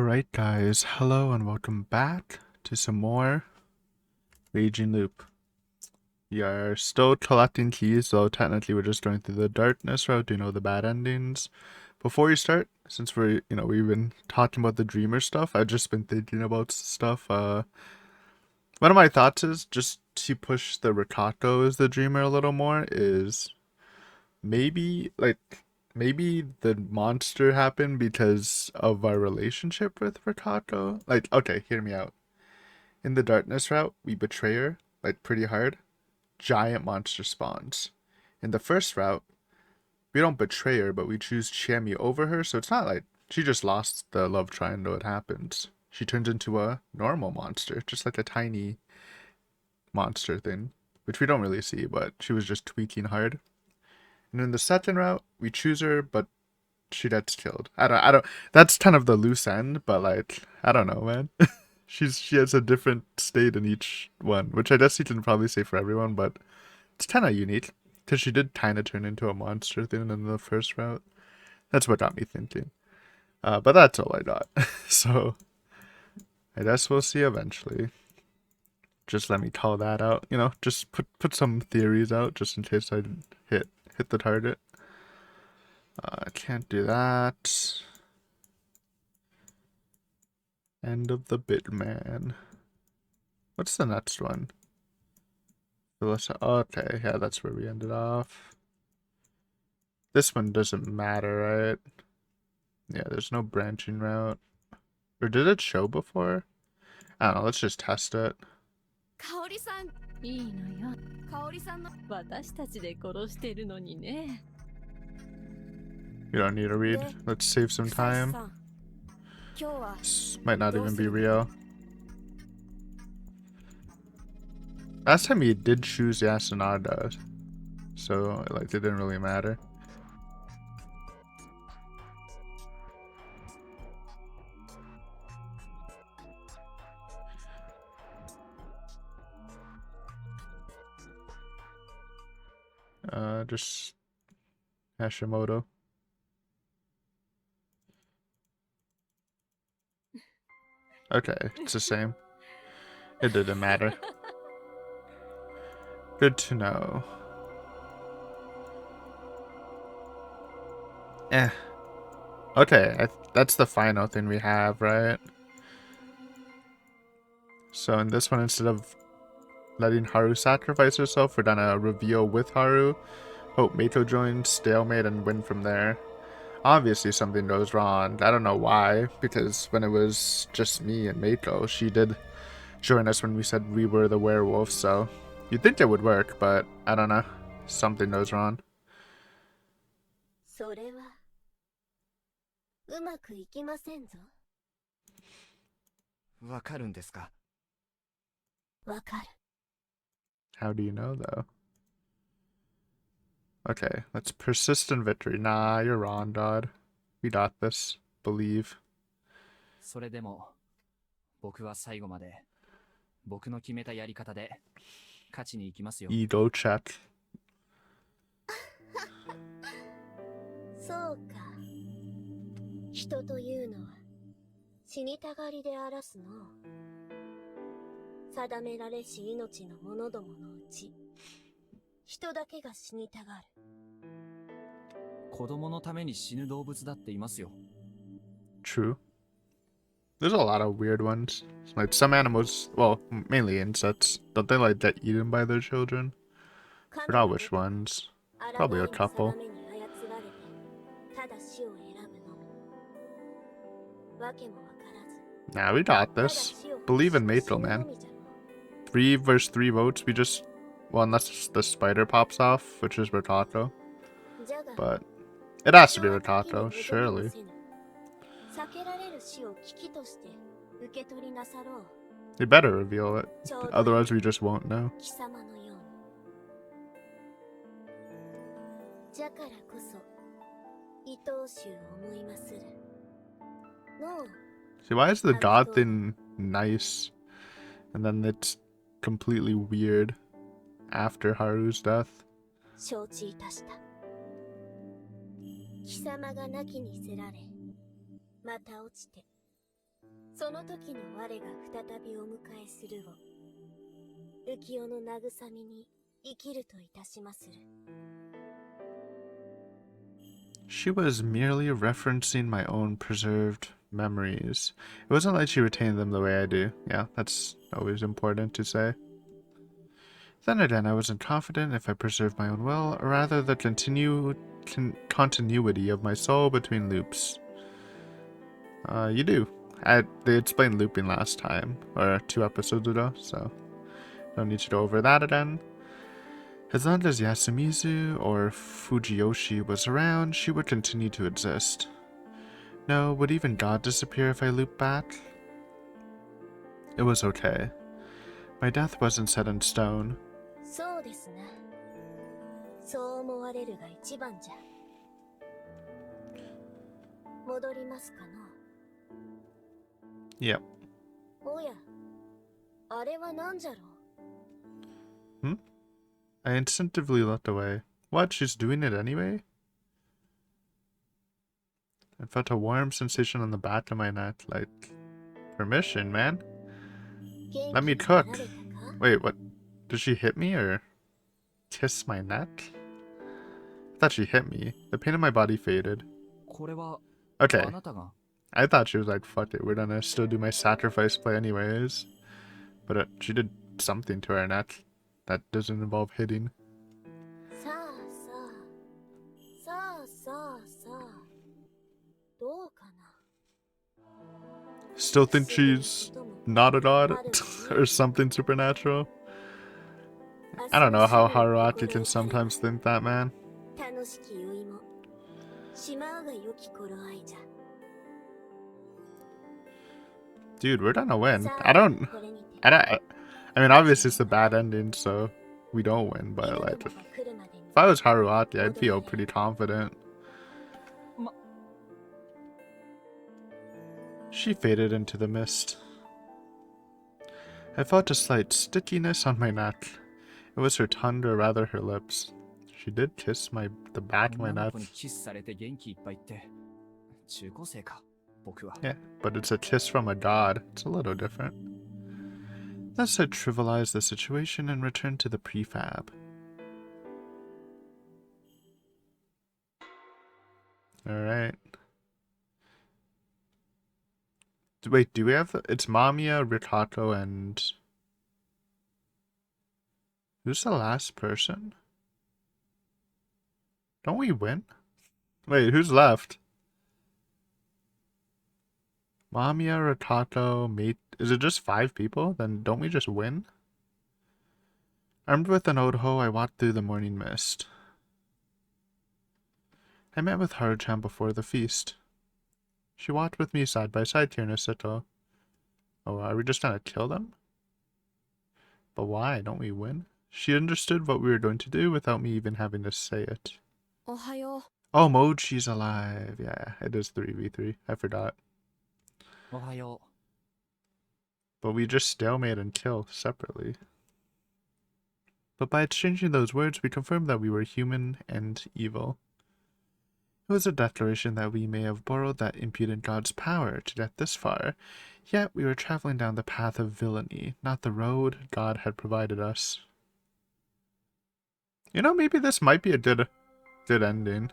Alright guys, hello and welcome back to some more Raging Loop. We are still collecting keys, so technically we're just going through the darkness route, doing all the bad endings. Before we start, since we've been talking about the dreamer stuff, I've just been thinking about stuff. One of my thoughts is just to push the Rikako as the dreamer a little more is maybe the monster happened because of our relationship with Rikako. Okay, hear me out. In the darkness route, we betray her, pretty hard. Giant monster spawns. In the first route, we don't betray her, but we choose Chiemi over her, so it's not like she just lost the love triangle, it happens. She turns into a normal monster, just like a tiny monster thing, which we don't really see, but she was just tweaking hard. And in the second route, we choose her, but she gets killed. I don't, that's kind of the loose end, but I don't know, man. She has a different state in each one, which I guess you can probably say for everyone, but it's kind of unique because she did kind of turn into a monster thing in the first route. That's what got me thinking. But that's all I got. So I guess we'll see eventually. Just let me call that out. Just put some theories out just in case I hit the target. I can't do that. End of the bit, man. What's the next one? Okay, yeah, that's where we ended off. This one doesn't matter, right? Yeah, there's no branching route. Or did it show before? I don't know, let's just test it. You don't need to read. Let's save some time. This might not even be real. Last time he did choose Yasunada, so it didn't really matter. Just Hashimoto. Okay, it's the same. It didn't matter. Good to know. Okay, that's the final thing we have, right? So in this one, instead of letting Haru sacrifice herself, we're gonna reveal with Haru, hope Meito joins, stalemate, and win from there. Obviously something goes wrong. I don't know why, because when it was just me and Meito, she did join us when we said we were the werewolf, so you'd think it would work, but I don't know. Something goes wrong. How do you know, though? Okay, let's persistent victory. Nah, you're wrong, God. We got this. Believe. Ego check. そうか。人というのは死にたがりであらすの。定められし命の者どものうち、人だけが死にたがる。子供のために死ぬ動物だっていますよ。True. There's a lot of weird ones. Some animals, well, mainly insects, don't they get eaten by their children? Forgot which ones. Probably a couple. Nah, we got this. Believe in Meito, man. 3 versus 3 votes. We just... Well, unless the spider pops off, which is Rikako. But it has to be Rikako, surely. They better reveal it. Otherwise, we just won't know. See, why is the god thing nice? And then it's completely weird after Haru's death. 貴様が亡きにせられ、また落ちて、その時の我が再びお迎えするを、浮世の慰みに生きるといたしまする。She was merely referencing my own preserved memories. It wasn't like she retained them the way I do. Yeah, that's always important to say. Then again, I wasn't confident if I preserved my own will, or rather the continuity of my soul between loops. You do. They explained looping last time, or 2 episodes ago, so don't need to go over that again. As long as Yasumizu or Fujiyoshi was around, she would continue to exist. No, would even God disappear if I looped back? It was okay. My death wasn't set in stone. そうですな。そう思われるが一番じゃ。戻りますかの。Yep. おや、あれは何じゃろう。 I instinctively looked away. What? She's doing it anyway? I felt a warm sensation on the back of my neck, like, permission, man. Let me cook. Wait, what? Did she hit me or kiss my neck? I thought she hit me. The pain in my body faded. これは Okay, あなたが I thought she was like, fuck it, we're gonna still do my sacrifice play anyways. But she did something to her neck that doesn't involve hitting. さあさあ、さあさあさあ、どうかな。 Still think she's not a god or something supernatural? I don't know how Haruaki can sometimes think that, man. 楽しき酔いも、しまうが良き頃合いじゃ。 Dude, we're gonna win. さ I あ、 don't. これにて I mean, obviously it's a bad ending, so we don't win. 犬 But ども like, が来るまでに if I was Haruaki, I'd feel pretty confident. She faded into the mist. I felt a slight stickiness on my neck. It was her tongue, or rather her lips. She did kiss the back of my 女の neck. 子にキスされて元気いっぱいって中高生か僕は Yeah, but it's a kiss from a god. It's a little different. Thus I trivialized the situation and returned to the prefab. Alright. Wait, do we have... It's Mamiya, Rikato, and... Who's the last person? Don't we win? Wait, who's left? Mamiya, Rikato, mate... Is it just 5 people? Then don't we just win? Armed with an old hoe, I walked through the morning mist. I met with Haru-chan before the feast. She walked with me side by side here in Seto. Oh, are we just gonna kill them? But why? Don't we win? She understood what we were going to do without me even having to say it. おはよう。 Oh, Mochi's alive. Yeah, it is 3v3. I forgot. おはよ But we just stalemate and kill separately. But by exchanging those words, we confirmed that we were human and evil. It was a declaration that we may have borrowed that impudent god's power to get this far, yet we were traveling down the path of villainy, not the road God had provided us. You know, maybe this might be a good ending.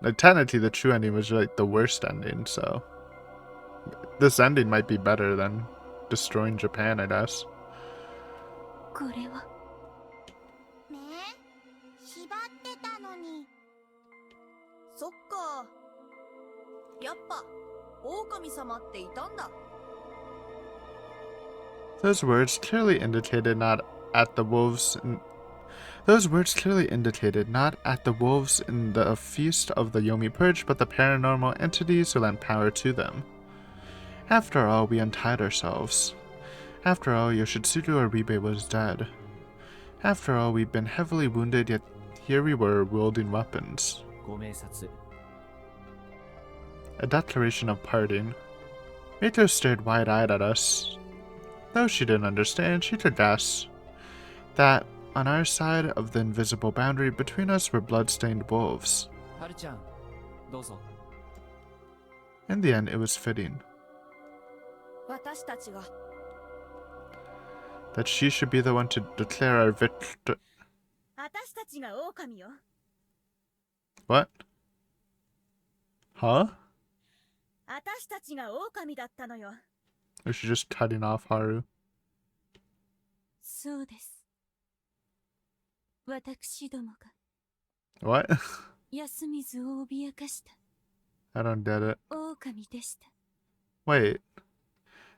Like, technically, the true ending was like the worst ending, so this ending might be better than destroying Japan, I guess. これは。ねえ、縛ってたのに。そっか。やっぱ、狼様っていたんだ。 Those words clearly indicated not at the wolves in the feast of the Yomi Purge, but the paranormal entities who lent power to them. After all, we untied ourselves. After all, Yoshitsugu Aribe was dead. After all, we'd been heavily wounded, yet here we were wielding weapons. ご明察 A declaration of parting. Miko stared wide-eyed at us. Though she didn't understand, she could guess that on our side of the invisible boundary between us were blood-stained wolves. はるちゃんどうぞ In the end, it was fitting. 私たちが That she should be the one to declare our victory. 私たちが狼よ What? Huh? 私たちが狼だったのよ Or is she just cutting off Haru? そうです。私どもが What? 休みずを脅かした I don't get it. 狼でした。 Wait.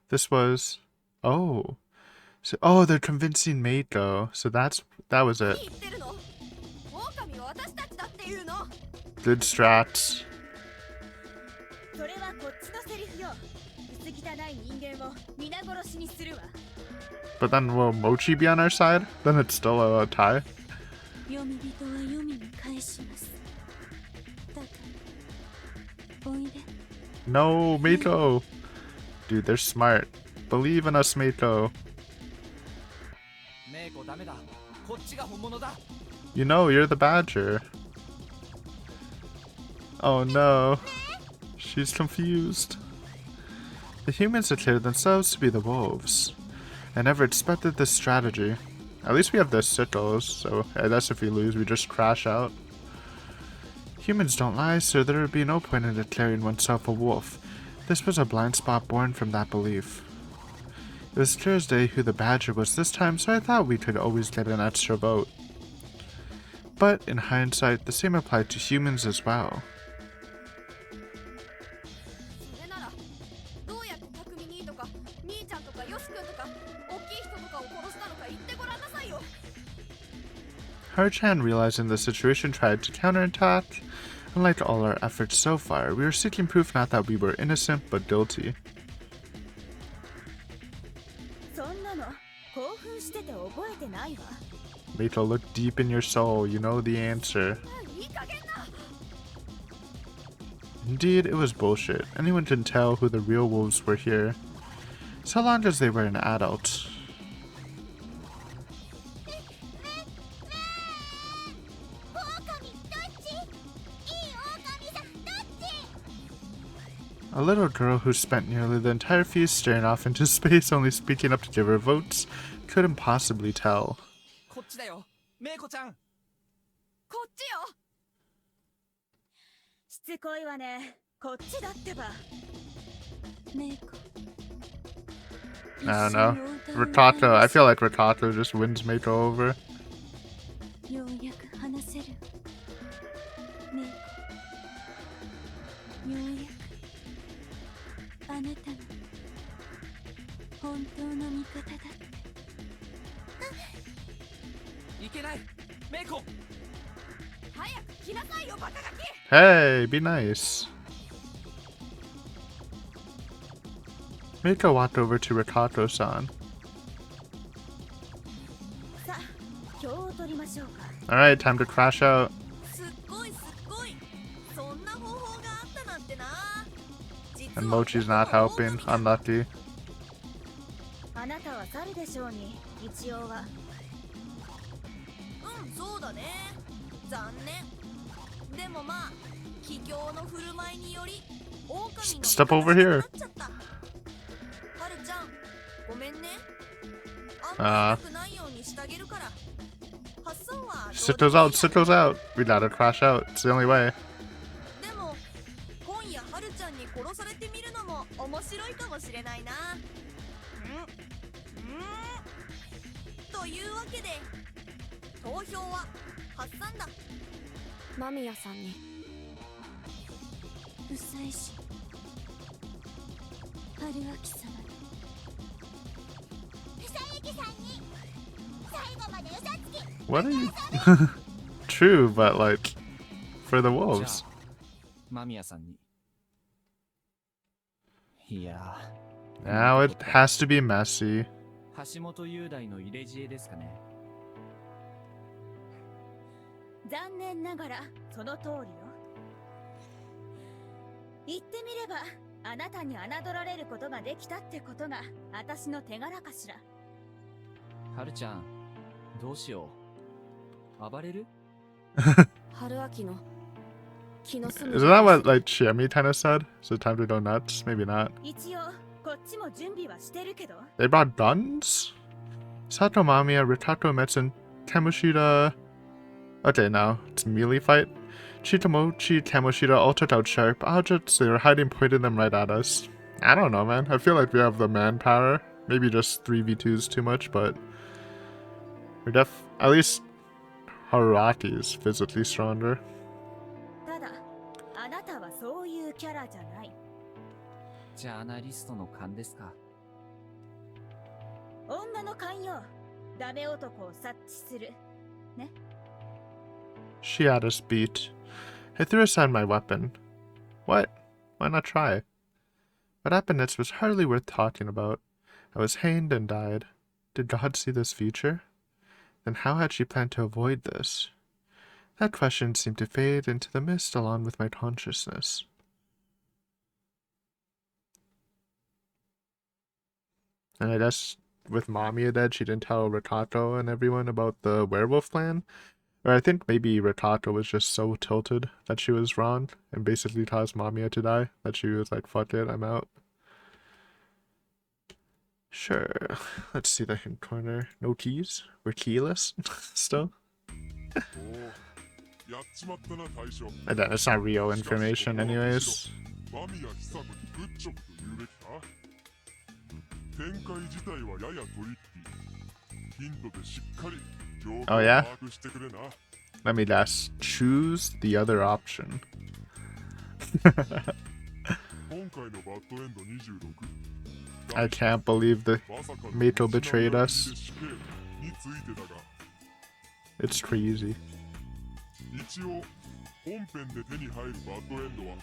This was... Oh. So, oh, they're convincing Mako. So that was it. 言ってるの狼は私たちだっていうの Good strats. それはこっちのセリフよ薄汚い人間を皆殺しにするわ But then will Mochi be on our side? Then it's still a tie. 読み人は読みに返します。だからおいで。 No, Mako. Dude, they're smart. Believe in us, Mako. メイコダメだ。こっちが本物だ。 You know, you're the badger. Oh no. She's confused. The humans declared themselves to be the wolves. I never expected this strategy. At least we have the sickles, so I guess if we lose, we just crash out. Humans don't lie, so there would be no point in declaring oneself a wolf. This was a blind spot born from that belief. It was clear as day who the badger was this time, so I thought we could always get an extra vote. But in hindsight, the same applied to humans as well. それならどうやって匠兄とか兄ちゃんとかよし君とか大きい人とかを殺したのか言ってごらんなさいよ Haru-chan, realizing the situation, tried to counterattack. Unlike all our efforts so far, we were seeking proof not that we were innocent, but guilty. そんなの興奮してて覚えてないわ Mako, look deep in your soul. You know the answer. いい加減な Indeed, it was bullshit. Anyone can tell who the real wolves were here. So long as they were an adult. A little girl who spent nearly the entire feast staring off into space, only speaking up to give her votes, couldn't possibly tell. こっちだよ。メイコちゃん。こっちよしつこいわねこっちだってばメイコ。 I don't know. Rikato, I feel like Rikato just wins Mako over. ようやく話せる。メイコ。ようやくあなたの本当の味方だって。いけない。メイコ。早く来なさいよバカガキ Hey, be nice. Mako walked over to Rikato-san. さあ今日を取りましょうか Alright, time to crash out. すっごいそんな方法があったなんてな And Mochi's not helping. Unlucky. あなたは猿でしょうに一応はうんそうだね残念でもまあ企業の振る舞いにより狼の Step over here. なっちゃったはるちゃんごめんねあんまり痛くないようにしてあげるから発散は Sit those out, sit those out. We gotta crash out. It's the only way. でも今夜はるちゃんに殺されてみるのも面白いかもしれないなというわけで投票は発散だ間宮さんにうさいし春秋様に佐伯さんに最後まで嘘つき What are you? True, but like, for the wolves. 間宮さんに。いや Now it has to be messy. 橋本雄大の入れ知恵ですかね。残念ながらその通りよ言ってみればあなたに侮られることができたってことが私の手柄かしらはるちゃん、どうしよう。暴れる？春秋の気の済む Isn't that what like Chiemi kind of said? Is it time to go nuts? Maybe not. 一応こっちも準備はしてるけど。 They brought guns? Sato Mamiya, Ritato Metsun, Kamoshida. Okay, now it's a melee fight. Chitamochi, Kamoshida all took out sharp objects. They were hiding, pointing them right at us. I don't know, man. I feel like we have the manpower. Maybe just 3v2's too much, but we're at least Haraki is physically stronger. ただ、あなたはそういうキャラじゃない。ジャーナリストの勘ですか。女の勘よ。ダメ男を察知する。ね。She had us beat. I threw aside my weapon. What? Why not try? What happened next was hardly worth talking about. I was hanged and died. Did God see this future? Then how had she planned to avoid this? That question seemed to fade into the mist along with my consciousness. And I guess with Mamiya dead, she didn't tell Ritato and everyone about the werewolf plan? Or I think maybe Ritato was just so tilted that she was wrong and basically caused Mamiya to die that she was like, fuck it, I'm out. Sure. Let's see the hint corner. No keys? We're keyless still? And then it's not real information anyways. Oh yeah? Let me guess. Choose the other option. I can't believe the Mito betrayed us. It's crazy.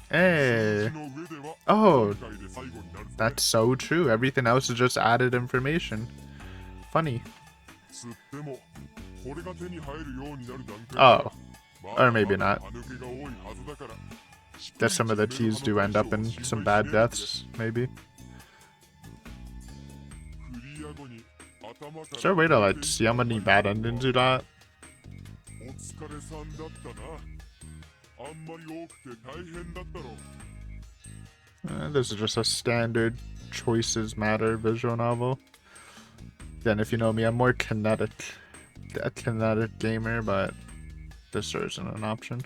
Hey! Oh! That's so true. Everything else is just added information. Funny. Oh. Or maybe not. Guess some of the keys do end up in some bad deaths, maybe. Is there a way to like see how many bad endings do that? This is just a standard choices matter visual novel. Then if you know me, I'm more a kinetic gamer, but this isn't an option.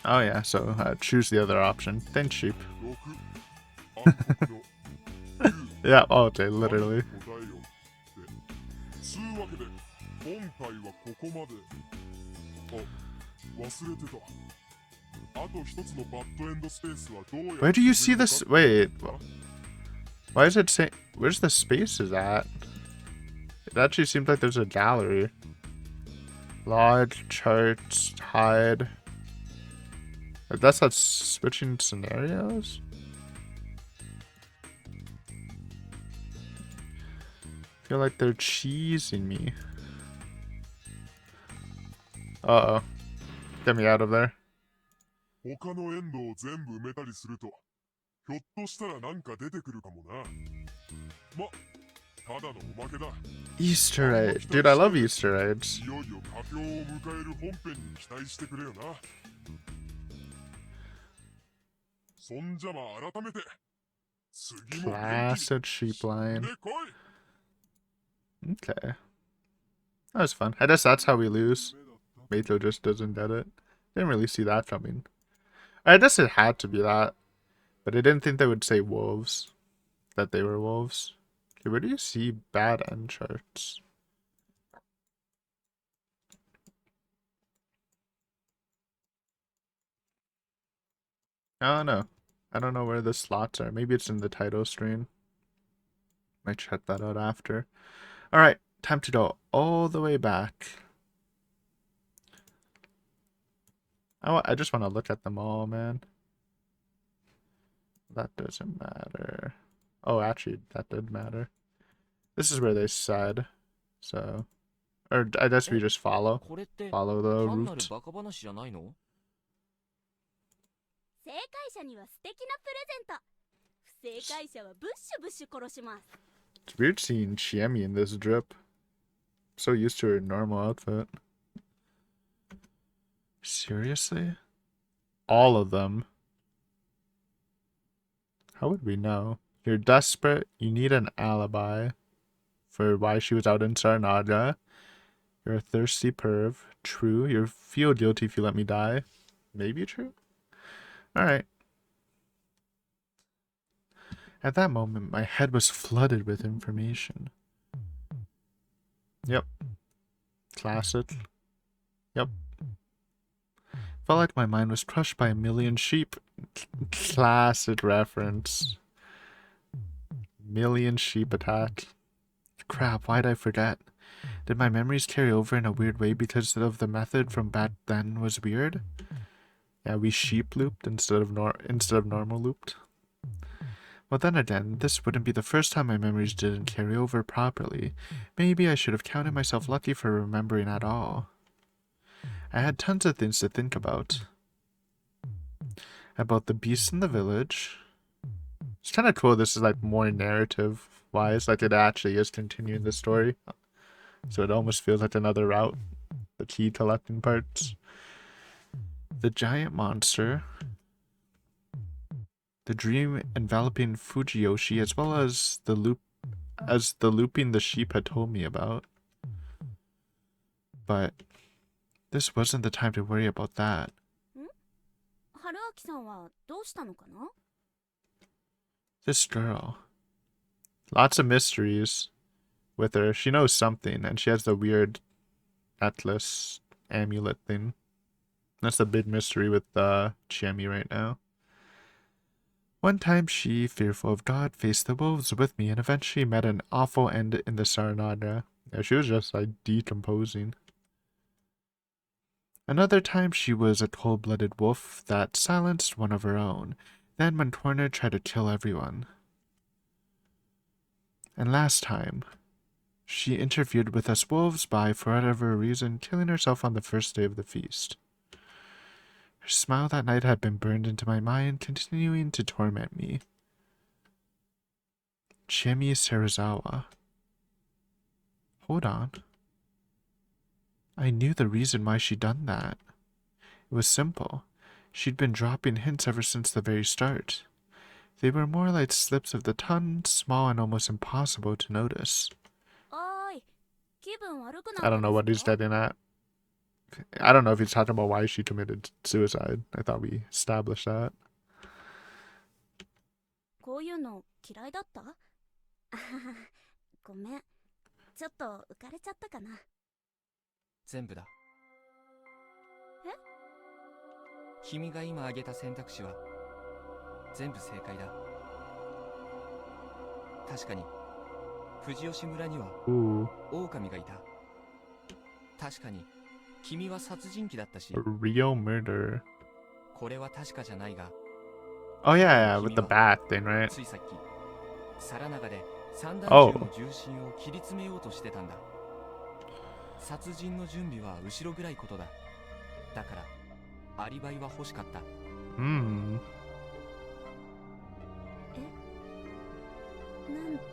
Oh yeah, so choose the other option. Think sheep. Yeah, okay, literally. Where do you see this? Wait, why is it saying? Where's the spaces at? It actually seems like there's a gallery. Lodge, charts, hide. I guess that's switching scenarios? I feel like they're cheesing me. Uh-oh. Get me out of there. Easter egg. Dude, I love Easter eggs. Classic sheep line. Okay. That was fun. I guess that's how we lose. Mato just doesn't get it. Didn't really see that coming. I guess it had to be that. But I didn't think they would say wolves. That they were wolves. Okay, where do you see bad end charts? I don't know. I don't know where the slots are. Maybe it's in the title screen. Might check that out after. Alright, time to go all the way back. I just want to look at them all, man. That doesn't matter. Oh, actually, that did matter. This is where they said. So, or I guess we just follow the route. 正解者には素敵なプレゼント。ふ正解者はブッシュブッシュ殺します。 It's weird seeing Chiemi in this drip. So used to her normal outfit. Seriously? All of them? How would we know? You're desperate. You need an alibi for why she was out in Sarnaga. You're a thirsty perv. True. You feel guilty if you let me die. Maybe true? Alright. At that moment, my head was flooded with information. Yep. Classic. Yep. Felt like my mind was crushed by a million sheep. Classic reference. Million sheep attack. Crap, why'd I forget? Did my memories carry over in a weird way because of the method from back then was weird? Yeah, we sheep looped instead of normal looped. Well, then again, this wouldn't be the first time my memories didn't carry over properly. Maybe I should have counted myself lucky for remembering at all. I had tons of things to think about. About the beast in the village. It's kind of cool this is like more narrative-wise, like it actually is continuing the story. So it almost feels like another route. The key collecting parts. The giant monster. The dream enveloping Fujiyoshi, as well as the looping the sheep had told me about. But this wasn't the time to worry about that. 春明さんはどうしたのかな? This girl. Lots of mysteries with her. She knows something, and she has the weird necklace amulet thing. That's the big mystery with Chiemi right now. One time she, fearful of God, faced the wolves with me and eventually met an awful end in the Sarnaga. Yeah, she was just like decomposing. Another time she was a cold-blooded wolf that silenced one of her own. Then when cornered tried to kill everyone. And last time, she interfered with us wolves by, for whatever reason, killing herself on the first day of the feast. Her smile that night had been burned into my mind, continuing to torment me. Chiemi Serizawa. Hold on. I knew the reason why she'd done that. It was simple. She'd been dropping hints ever since the very start. They were more like slips of the tongue, small and almost impossible to notice. I don't know what he's getting at. I don't know if he's talking about why she committed suicide. I thought we established that. こういうの嫌いだった? ごめん。ちょっと浮かれちゃったかな。全部だ。え？君が今挙げた選択肢は全部正解だ。確かに藤吉村には狼がいた。確かに君は殺人鬼だったし。A real murder. これは確かじゃないが。Oh yeah, with the bat thing, right? ついさっき皿長で三段銃の重心を切り詰めようとしてたんだ。殺人の準備は後ろぐらいことだ。だからアリバイは欲しかった。Hmm. え？なんて。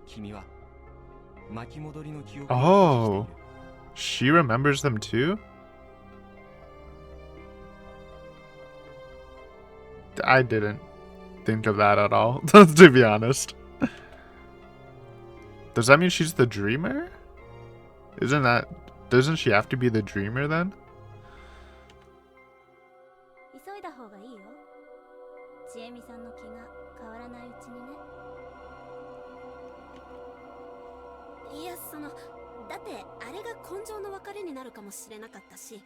君は巻き戻りの記憶を Oh, she remembers them too? I didn't think of that at all, to be honest. Does that mean she's the dreamer? Doesn't she have to be the dreamer then? 急いだ方がいいよ。ちえみさんの気が変わらないうちにね。いや、だってあれが根性の別れになるかもしれなかったし、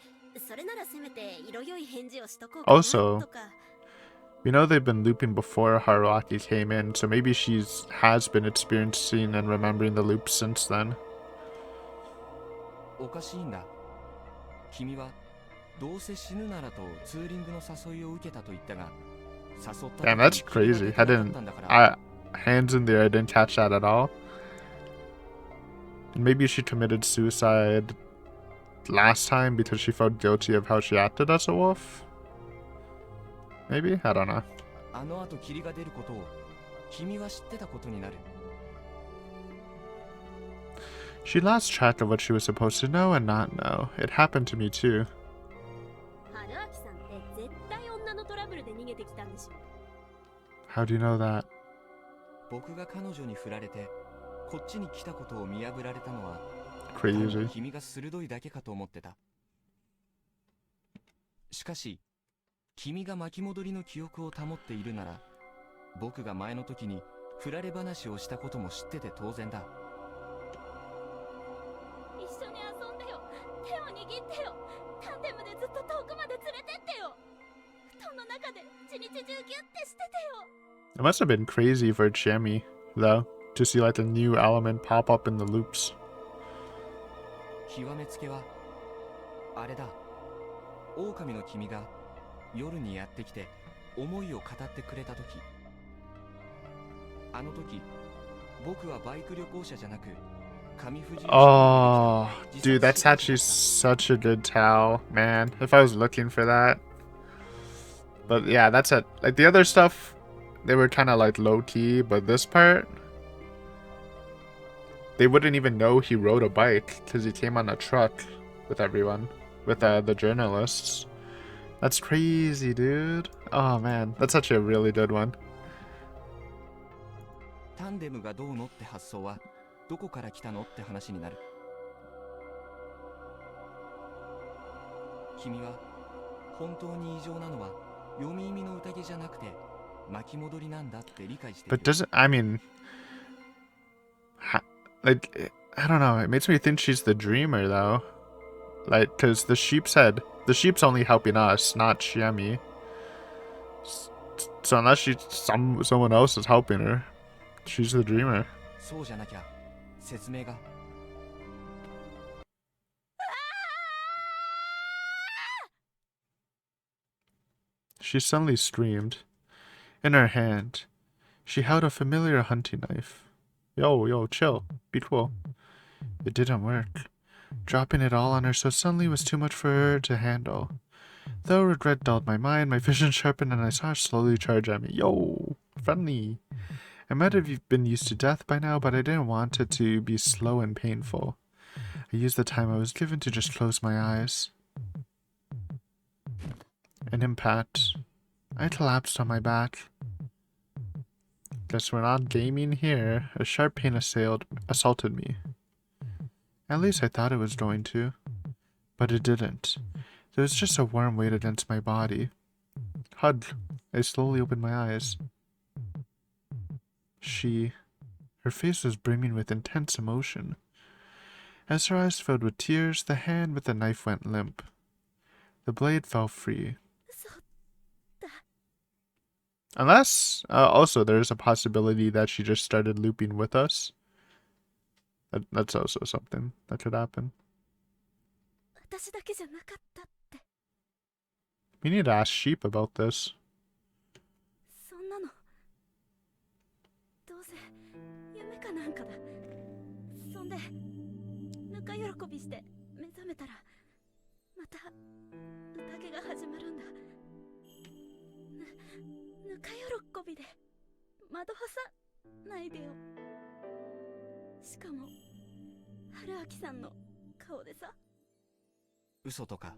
それならせめて色良い返事をしとこうかなとか。We know they've been looping before Haruaki came in, so maybe has been experiencing and remembering the loops since then. おかしいんだ。君はどうせ死ぬならとツーリングの誘いを受けたと言ったが、誘った。Damn, that's crazy. Hands in the air, I didn't catch that at all. And maybe she committed suicide last time because she felt guilty of how she acted as a wolf. maybe? I don't know. あの後霧が出ることを君は知ってたことになる。 She lost track of what she was supposed to know and not know. It happened to me too. 春明さんって絶対女のトラブルで逃げてきたんでしょ。 How do you know that? 僕が彼女に振られてこっちに来たことを見破られたのは Crazy. 君が鋭いだけかと思ってた。しかし君が巻き戻りの記憶を保っているなら、僕が前の時に振られ話をしたことも知ってて当然だ。一緒に遊んでよ。手を握ってよ。タンデムでずっと遠くまで連れてってよ。布団の中で一日中ギュッてしててよ。 It must have been crazy for Chiemi, though, to see like a new element pop up in the loops. 極めつけはあれだ。狼の君が夜にやってきて思いを語ってくれた時、あの時僕はバイク旅行者じゃなく上富士。 Oh, dude, that's actually such a good tell, man. If I was looking for that. But yeah, that's it. Like the other stuff, they were kind of like low key, but this part, they wouldn't even know he rode a bike because he came on a truck with everyone, with the journalists. That's crazy, dude. Oh man, that's actually a really good one. タンデムがどうのって発想はどこから来たのって話になる。君は本当に異常なのは読み意味の宴じゃなくて巻き戻りなんだって理解している。 But doesn't, I mean, like, I don't know, it makes me think she's the dreamer though. Like, because the sheep said, the sheep's only helping us, not Chiemi. So unless someone else is helping her, she's the dreamer. そうじゃなきゃ説明が。 She suddenly screamed. In her hand, she held a familiar hunting knife. Yo, chill. Be cool. It didn't work. Dropping it all on her so suddenly was too much for her to handle. Though regret dulled my mind, my vision sharpened and I saw her slowly charge at me. Yo, friendly. I might have been used to death by now, but I didn't want it to be slow and painful. I used the time I was given to just close my eyes. An impact. I collapsed on my back. Guess we're not gaming here. A sharp pain assaulted me. At least I thought it was going to. But it didn't. There was just a warm weight against my body. Hug. I slowly opened my eyes. Her face was brimming with intense emotion. As her eyes filled with tears, the hand with the knife went limp. The blade fell free. Unless, also, there's a possibility that she just started looping with us. That's also something that could happen. 私だけじゃなかったって。 We need to ask Sheep about this. そんなのどうせ夢かなんかだ。そんでぬか喜びして目覚めたらまた宴が始まるんだ。ぬか喜びで惑わさないでよ。しかも春明さんの顔でさ。嘘とか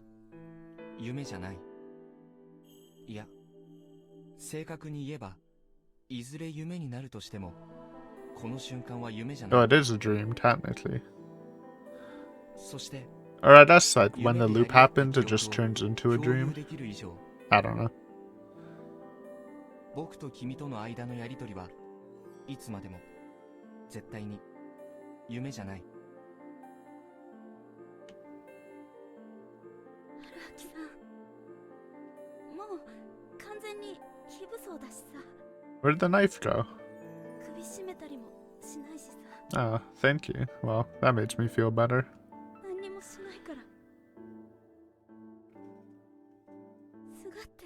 夢じゃない。いや、正確に言えばいずれ夢になるとしてもこの瞬間は夢じゃない。 Oh, it is a dream, technically. そして Or I guess, like, when the loop happens, it just turns into a dream. I don't know. 僕と君との間のやりとりはいつまでも絶対に夢じゃない。春明さん、もう完全に非武装だしさ。 Where did the knife go? 首絞めたりもしないしさ。 Oh, thank you. Well, that makes me feel better. 何にもしないから。すがって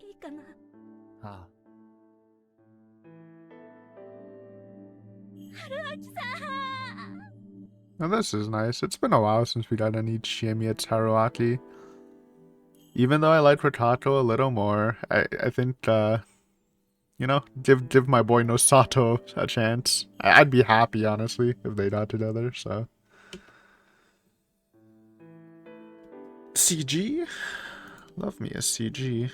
いいかな。ああ。春明さん。 Now this is nice. It's been a while since we got any Chiemi at Taroaki. Even though I like Ratato a little more, I think you know, give my boy Nosato a chance. I'd be happy honestly if they got together. So CG, love me a CG.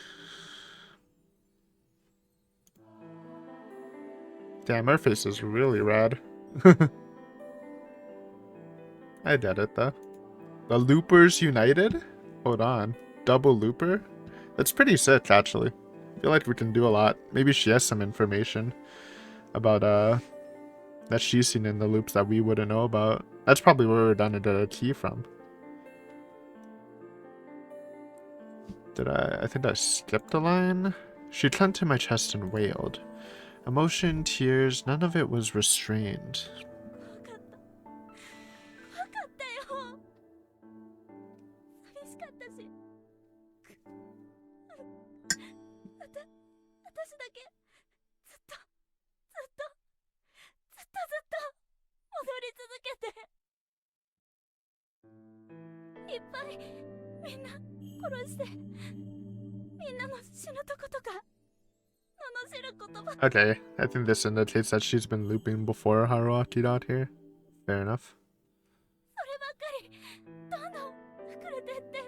Damn, her face is really rad. I did it though. The Loopers United? Hold on. Double Looper? That's pretty sick actually. I feel like we can do a lot. Maybe she has some information about that she's seen in the loops that we wouldn't know about. That's probably where we're gonna get a key from. I think I skipped a line? She clung to my chest and wailed. Emotion, tears, none of it was restrained. 怖かったよ。寂しかったし。私だけずっと踊り続けて、いっぱいみんな殺して、みんなの死ぬとことか罵る言葉。 Okay, I think this indicates that she's been looping before Haruaki got here. Fair enough. そればっかりどんどん膨れてって。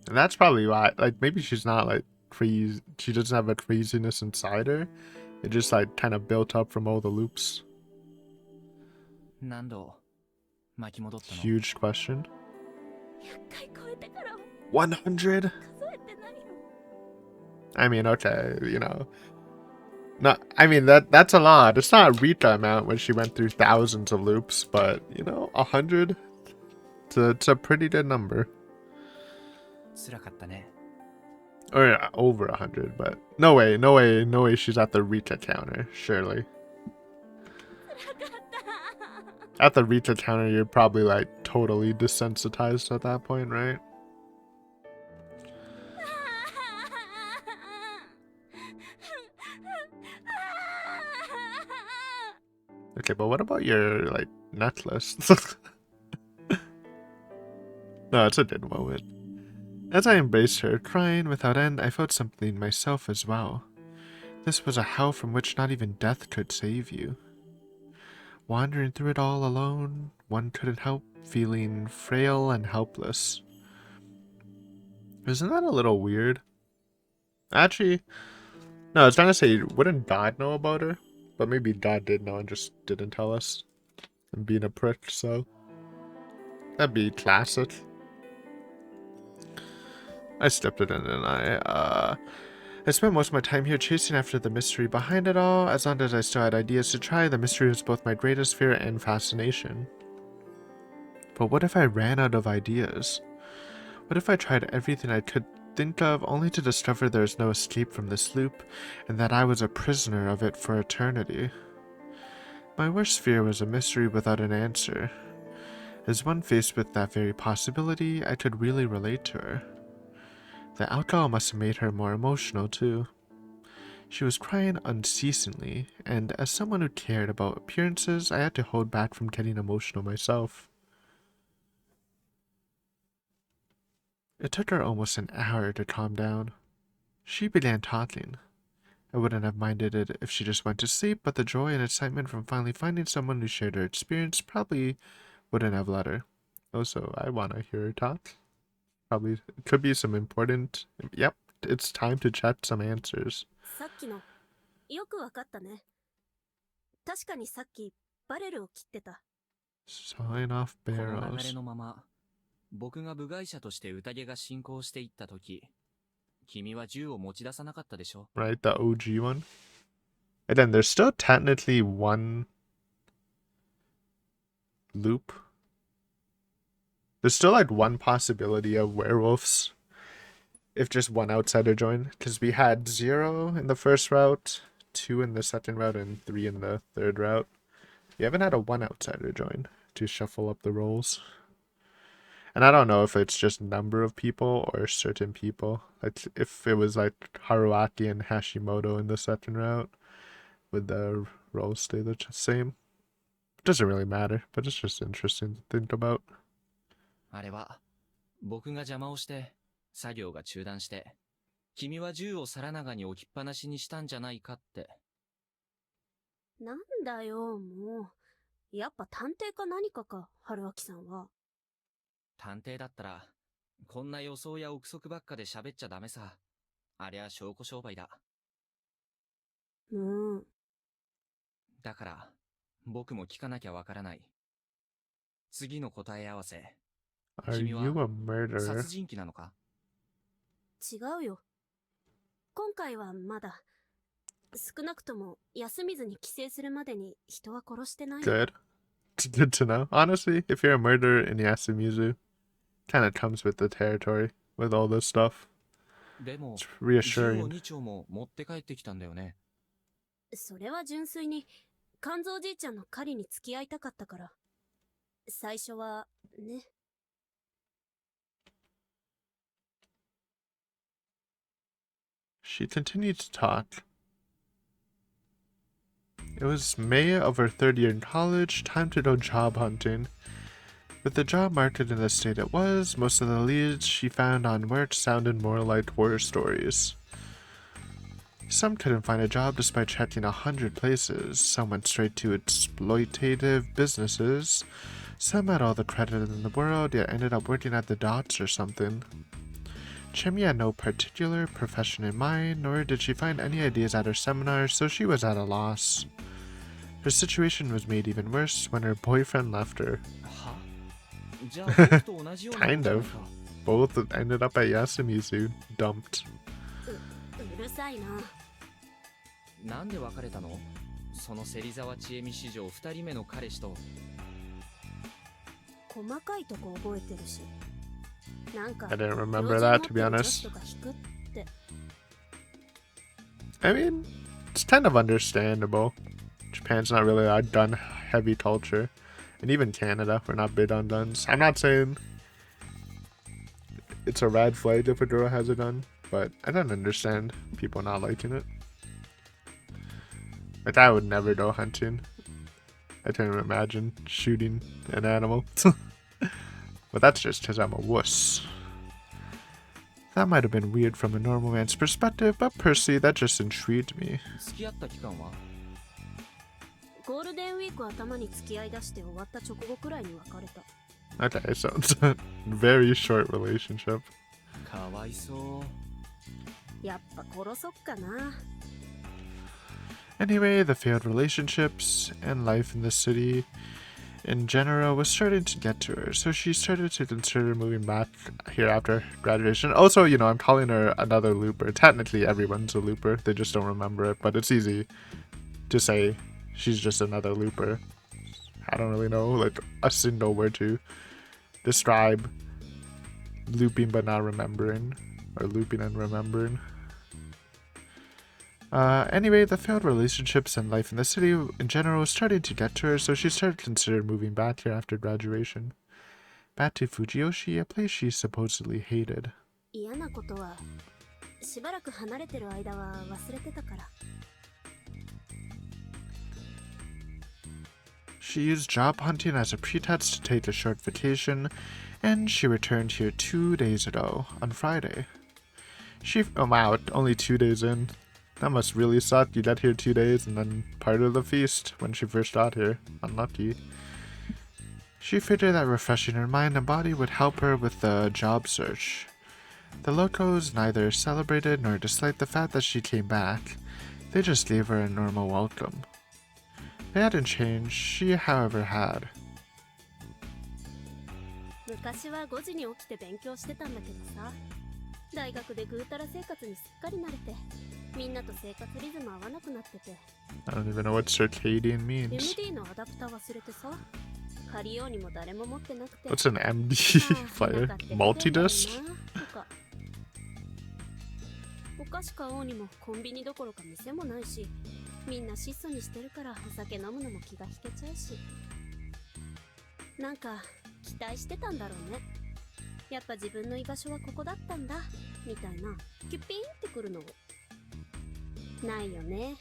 And that's probably why, like, maybe she's not, like, crazy, she doesn't have a craziness inside her. It just, like, kind of built up from all the loops. 何度巻き戻ったの？ Huge question. 100回超えてからも 100? 数えてないの。 I mean, okay, you know. No, I mean, that's a lot. It's not a Rita amount when she went through thousands of loops, but, you know, 100? It's a pretty good number. 辛かったね。 Or yeah, over 100, but no way she's at the Rita counter, surely. 辛かった。 At the Rita counter, you're probably, like, totally desensitized at that point, right? Okay, but what about your, like, necklace? No, it's a good moment. As I embraced her, crying without end, I felt something myself as well. This was a hell from which not even death could save you. Wandering through it all alone, one couldn't help feeling frail and helpless. Isn't that a little weird? Actually, no, I was trying to say, wouldn't God know about her? But maybe God did know and just didn't tell us. And being a prick, so. That'd be classic. I stepped it in and I spent most of my time here chasing after the mystery behind it all. As long as I still had ideas to try, the mystery was both my greatest fear and fascination. But what if I ran out of ideas? What if I tried everything I could think of only to discover there is no escape from this loop, and that I was a prisoner of it for eternity? My worst fear was a mystery without an answer. As one faced with that very possibility, I could really relate to her. The alcohol must have made her more emotional, too. She was crying unceasingly, and as someone who cared about appearances, I had to hold back from getting emotional myself. It took her almost an hour to calm down. She began talking. I wouldn't have minded it if she just went to sleep, but the joy and excitement from finally finding someone who shared her experience probably wouldn't have let her. Also, I want to hear her talk. Probably could be some important. Yep, it's time to check some answers. さっきのよくわかったね。確かにさっきバレルを切ってた。 Sign off この流れ barrels. のまま、僕が部外者として宴が進行していった時、君は銃を持ち出さなかったでしょ？ Right, the OG one. And then there's still technically one loop. There's still like one possibility of werewolves if just one outsider joined, because we had 0 in the first route, 2 in the second route, and 3 in the third route. We haven't had a one outsider join to shuffle up the rolls. And I don't know if it's just number of people or certain people. Like if it was like Haruaki and Hashimoto in the second route, would the rolls stay the same? Doesn't really matter, but it's just interesting to think about. あれは、僕が邪魔をして、作業が中断して、君は銃を皿長に置きっぱなしにしたんじゃないかって。なんだよ、もう。やっぱ探偵か何かか、春秋さんは。探偵だったら、こんな予想や憶測ばっかで喋っちゃダメさ。ありゃ証拠商売だ。だから、僕も聞かなきゃわからない。次の答え合わせ。 Are 君 you は a murderer? 殺人鬼なのか？違うよ。今回はまだ。少なくとも休みずに帰省するまでに人は殺してない。 Good. It's good to know. Honestly, if you're a murderer in Yasumizu, kind of comes with the territory, with all this stuff. でも、 It's 銃を reassuring. 2丁も持って帰ってきたんだよね。それは純粋に肝臓じいちゃんの狩りに付き合いたかったから。最初はね。She continued to talk. It was May of her third year in college, time to go job hunting. With the job market in the state it was, most of the leads she found on work sounded more like horror stories. Some couldn't find a job despite checking 100 places. Some went straight to exploitative businesses. Some had all the credit in the world, yet ended up working at the docks or something. Chiemi had no particular profession in mind, nor did she find any ideas at her seminar, so she was at a loss. Her situation was made even worse when her boyfriend left her. は？じゃあ僕と同じようなもん Kind じゃない of. か。 Both ended up at Yasumizu, dumped. うるさいな。なんで別れたの？その芹沢千恵美史上2人目の彼氏と。細かいとこ覚えてるし。なんか I didn't remember that, to be 標準持ってる女 honest. 子とか引くって。 I mean, it's kind of understandable. Japan's not really a gun-heavy culture. And even Canada, we're not big on guns. I'm not saying it's a red flag if a girl has a gun, but I don't understand people not liking it. Like, I would never go hunting. I can't even imagine shooting an animal. But that's just because I'm a wuss. That might have been weird from a normal man's perspective, but personally, that just intrigued me. 付き合った期間は？ゴールデンウィーク頭に付き合い出して終わった直後くらいに別れた。 Okay, so it's a very short relationship. かわいそう。やっぱ殺そっかな。 Anyway, the failed relationships and life in the city in general was starting to get to her, so she started to consider moving back here after graduation. Also, you know, I'm calling her another looper. Technically, everyone's a looper. They just don't remember it, but it's easy to say she's just another looper. I don't really know, like, a single word to describe looping but not remembering, or looping and remembering. Anyway, the failed relationships and life in the city in general was starting to get to her, so she started to consider moving back here after graduation. Back to Fujiyoshi, a place she supposedly hated. 嫌なことはしばらく離れてる間は忘れてたから。 She used job hunting as a pretext to take a short vacation, and she returned here 2 days ago, on Friday. Oh wow, only 2 days in. That must really suck. You got here 2 days and then part of the feast when she first got here. Unlucky. She figured that refreshing her mind and body would help her with the job search. The locals neither celebrated nor disliked the fact that she came back. They just gave her a normal welcome. They hadn't changed, she however had. 昔は5時に起きて勉強してたんだけどさ、大学でぐうたら生活にすっかり慣れて、みんなと生活リズム合わなくなってて。 I don't even know what circadian means. MD のアダプタ忘れてさ、借りようにも誰も持ってなくて。 What's an MD player? Multi-disc? お菓子買おうにもコンビニどころか店もないし、みんな質素にしてるからお酒飲むのも気が引けちゃうし、なんか期待してたんだろうね。やっぱ自分の居場所はここだったんだみたいなキュッピーンってくるの。ないよね。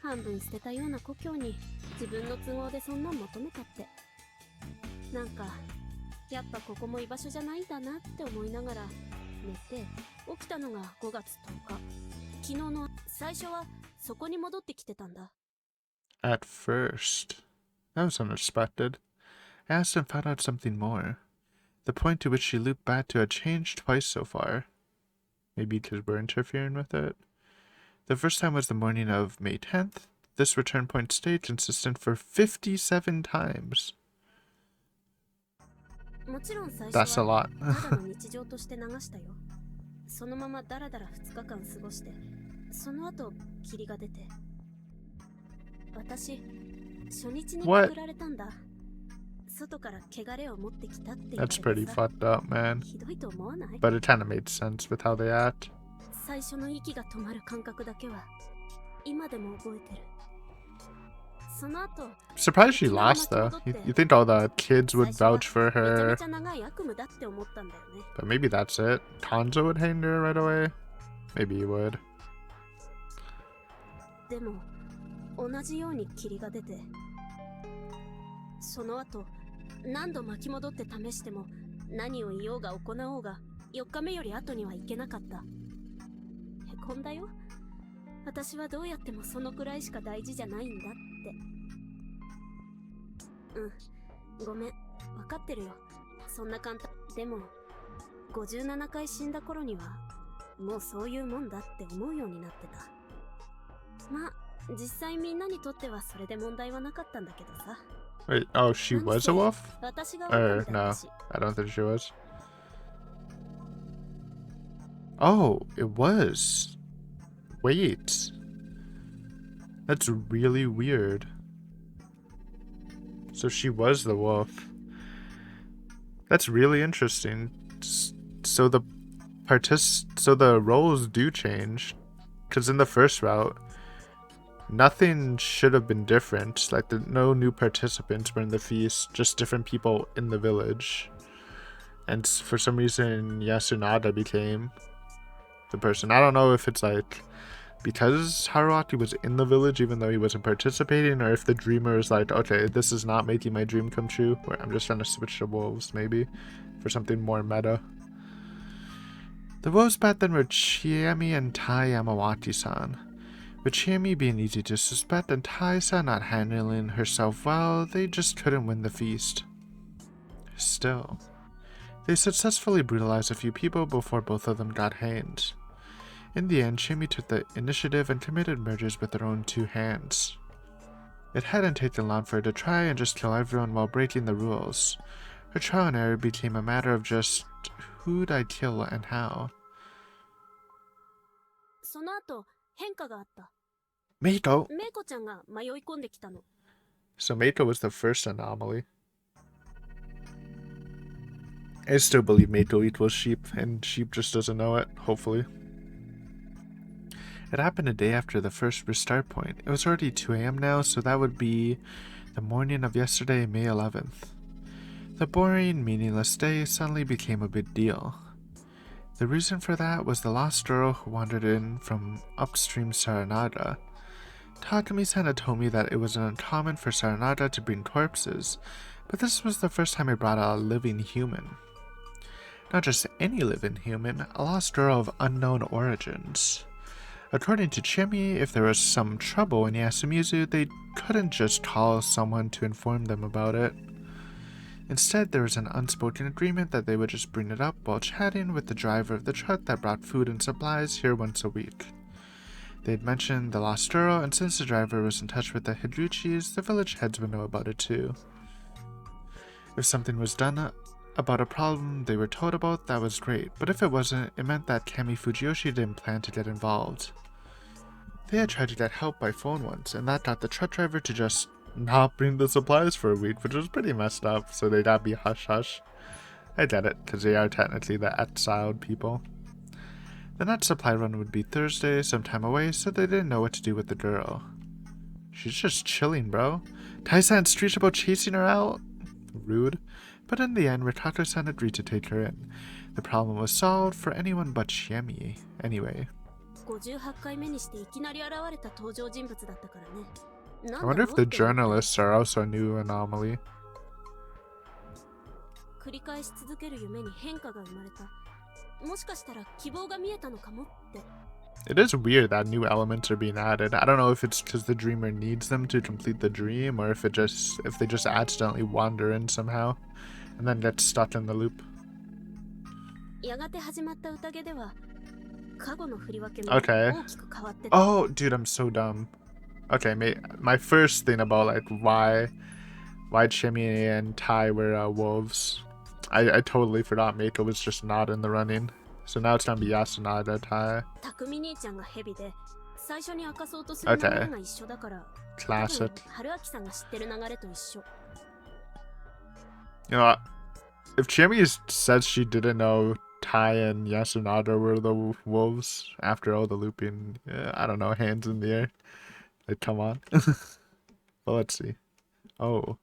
半分捨てたような故郷に自分の都合でそんなん求めたって。なんかやっぱここも居場所じゃないんだなって思いながら寝て起きたのが5月10日。昨日の最初はそこに戻ってきてたんだ。 At first. That was unexpected. I asked and found out something more. The point to which she looped back to had changed twice so far. Maybe because we're interfering with it. The first time was the morning of May 10th. This return point stayed consistent for 57 times. もちろん最 That's 初 a は lot. ただの日常として流したよ。そのままだらだら2日間過ごして、その後霧が出て、私初日に What? 送られたんだ。外から汚れを持ってきたって言われ That's て pretty さ。 fucked up, man. ひどいと思わない？ But it kind of made sense with how they act. 最初の息が止まる感覚だけは今でも覚えてる。その後 Surprised she lost though. You think all the kids would vouch for めちゃめ her, ちゃ長い悪夢だって思ったんだよね。 but maybe that's it. Tanzo would hang her right away. Maybe he would. でも同じように霧が出て、その後何度巻き戻って試しても何を言おうが行おうが4日目より後には行けなかった。へこんだよ。私はどうやってもそのくらいしか大事じゃないんだって。ごめん、分かってるよ。そんな簡単。でも57回死んだ頃にはもうそういうもんだって思うようになってた。まあ実際みんなにとってはそれで問題はなかったんだけどさ。 Wait, oh, she was a wolf? 私が Or 狼だ no, ったし。 I don't think she was. Oh, it was. Wait. That's really weird. So she was the wolf. That's really interesting. So the roles do change. Because in the first route, nothing should have been different. Like, no new participants were in the feast, just different people in the village. And for some reason, Yasunada became the person. I don't know if it's like because Haruaki was in the village even though he wasn't participating, or if the dreamer is like, okay, this is not making my dream come true, or I'm just trying to switch to wolves maybe for something more meta. The wolves back then were Chiemi and Tai Yamawati-san. With Chiemi being easy to suspect and Tai-san not handling herself well, they just couldn't win the feast. Still, they successfully brutalized a few people before both of them got hanged. In the end, Chiemi took the initiative and committed murders with her own 2 hands. It hadn't taken long for her to try and just kill everyone while breaking the rules. Her trial and error became a matter of just who'd I kill and how. その後変化があった。 Meiko! メイコちゃんが迷い込んできたの。 So Meiko was the first anomaly. I still believe Meiko equals sheep, and sheep just doesn't know it, hopefully. It happened a day after the first restart point. It was already 2 a.m. now, so that would be the morning of yesterday, May 11th. The boring, meaningless day suddenly became a big deal. The reason for that was the lost girl who wandered in from upstream Saranada. Takumi-san had told me that it was uncommon for Saranada to bring corpses, but this was the first time it brought out a living human. Not just any living human, a lost girl of unknown origins. According to Chiemi, if there was some trouble in Yasumizu, they couldn't just call someone to inform them about it. Instead, there was an unspoken agreement that they would just bring it up while chatting with the driver of the truck that brought food and supplies here once a week. They had mentioned the lost girl, and since the driver was in touch with the Hidruchis, the village heads would know about it too. If something was done about a problem they were told about, that was great, but if it wasn't, it meant that Kami Fujiyoshi didn't plan to get involved. They had tried to get help by phone once, and that got the truck driver to just not bring the supplies for a week, which was pretty messed up, so they'd not be hush-hush. I get it, because they are technically the exiled people. The next supply run would be Thursday, some time away, so they didn't know what to do with the girl. She's just chilling, bro. Tai-san streets about chasing her out? Rude. But in the end, Rikato-san agreed to take her in. The problem was solved for anyone but Chiemi, anyway. 58回目にしていきなり現れた登場人物だったからね。 I wonder if the journalists are also a new anomaly. 繰り返し続ける夢に変化が生まれた。もしかしたら希望が見えたのかもって。 It is weird that new elements are being added. I don't know if it's because the dreamer needs them to complete the dream, or if they just accidentally wander in somehow and then get stuck in the loop. やがて始まった宴では過去の振り分けも Okay. 大きく変わってた。 Oh, dude, I'm so dumb. Okay, my first thing about like why Chiemi and Tai were wolves. I totally forgot Mako was just not in the running. So now it's gonna be Yasunada, Tai. 匠兄ちゃんがヘビで最初に明かそうとする流れが一緒だから、 Classic. 多分春明さんが知ってる流れと一緒。 You know what? If Chiemi says she didn't know Tai and Yasunada were the wolves after all the looping, I don't know, hands in the air. Like, come on. Well, let's see. Oh.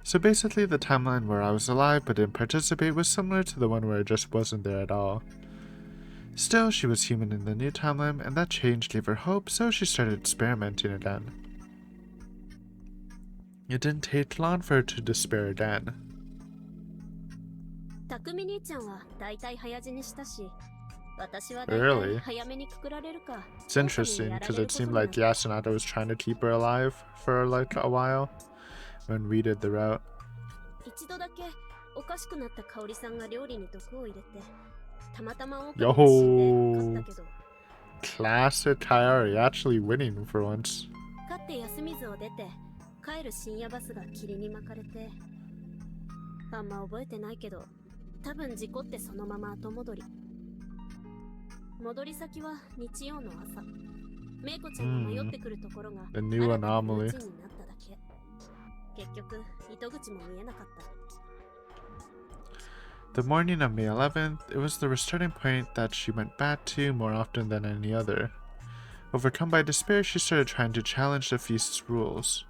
So basically the timeline where I was alive but didn't participate was similar to the one where I just wasn't there at all. Still, she was human in the new timeline, and that change gave her hope, so she started experimenting again. It didn't take long for her to despair again. 匠兄ちゃんは大体早死にしたし、私は大体 Really? 早めにくくられるか。 It's interesting because it seemed like Yasunada was trying to keep her alive for like a while when we did the route. 一度だけおかしくなった香織さんが料理に毒を入れて、たまたま狼 Yo が死んで勝ったけど、 Classic Kayari actually winning for once. 勝って休みずを出て帰る深夜バスが霧に巻かれて、あんま覚えてないけど、多分事故ってそのまま後戻り。戻り先は日曜の朝。メイコちゃんが迷ってくるところが The new 新たな anomaly. ルーチンになっただけ。結局糸口も見えなかった。 The morning of May 11th, it was the restarting point that she went back to more often than any other. Overcome by despair, she started trying to challenge the feast's rules.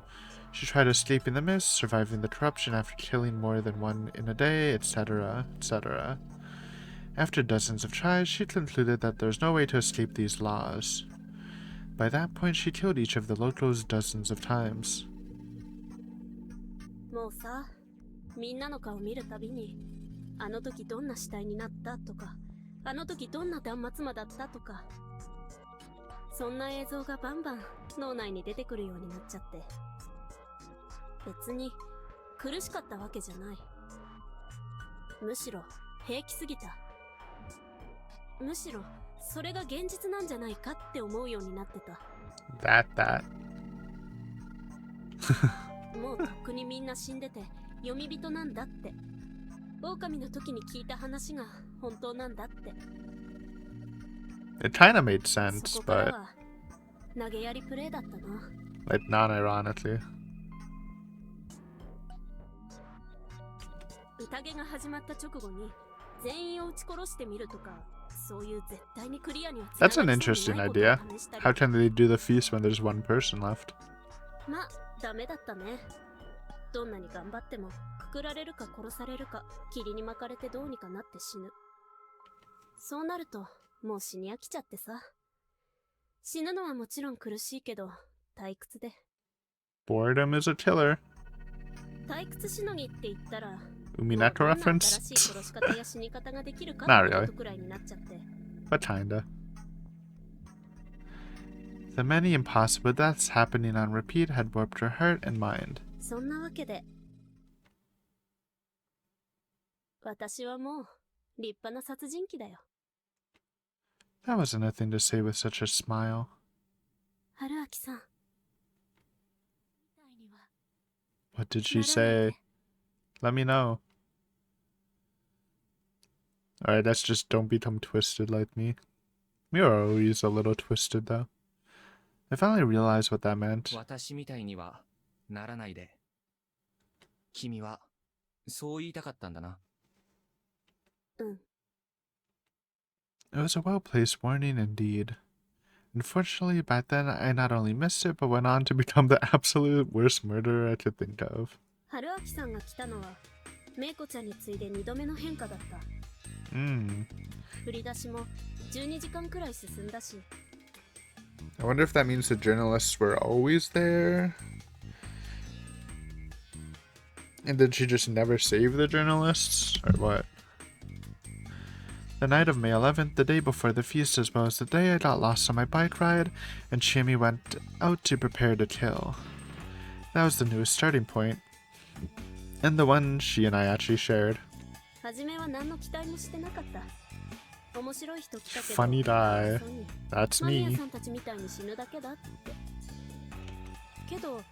She tried escaping the mist, surviving the corruption after killing more than one in a day, etc., etc. After dozens of tries, she concluded that there was no way to escape these laws. By that point, she killed each of the locals dozens of times. もうさ、みんなの顔見るたびに、あの時どんな死体になったとか、あの時どんな断末魔だったとか、そんな映像がバンバン脳内に出てくるようになっちゃって、別に苦しかったわけじゃない。むしろ平気すぎた。むしろそれが現実なんじゃないかって思うようになってた。That. もうとっくにみんな死んでて読み人なんだって。狼の時に聞いた話が本当なんだって。 It kind of made そ sense, こから but は投げやりプレイだったな。 like non-ironically. 宴が始まった直後に全員を撃ち殺してみるとか、そういう絶対にクリアにはつなが That's an りそう interesting にないことを idea. 試したり。 How can they do the feast when there's one person left? まあダメだったね。どんなに頑張ってもくくられるか殺されるか、霧に巻かれてどうにかなって死ぬ。そうなるともう死に飽きちゃってさ。死ぬのはもちろん苦しいけど退屈で。 Boredom is a killer. 退屈しのぎって言ったら、 Umineko もうどんな reference? 新しい殺し方や死に方ができるか Not って really. ことくらいになっちゃって。 But kinda. The many impossible deaths happening on repeat had warped her heart and mind. そんなわけで、私はもう立派な殺人鬼だよ。 That wasn't a thing to say with such a smile. 春明さん。 What did she say? Let me know. Alright, that's just don't become twisted like me. We are always a little twisted though. I finally realized what that meant. 私みたいにはならないで。君はそう言いたかったんだな。うん。 It was a well-placed warning indeed. Unfortunately, back then I not only missed it, but went on to become the absolute worst murderer I could think of. 春明さんが来たのは、メイコちゃんに次いで2度目の変化だった。振り出しも12時間くらい進んだし。 I wonder if that means the journalists were always there? And did she just never save the journalists? Or what? The night of May 11th, the day before the feast as well as the day I got lost on my bike ride, and Chiemi went out to prepare to kill. That was the newest starting point, and the one she and I actually shared. 初めは何の期待もしてなかった。面白い人来たけど、 Funny die. そうに That's マミヤ me. さんたちみたいに死ぬだけだって。けど、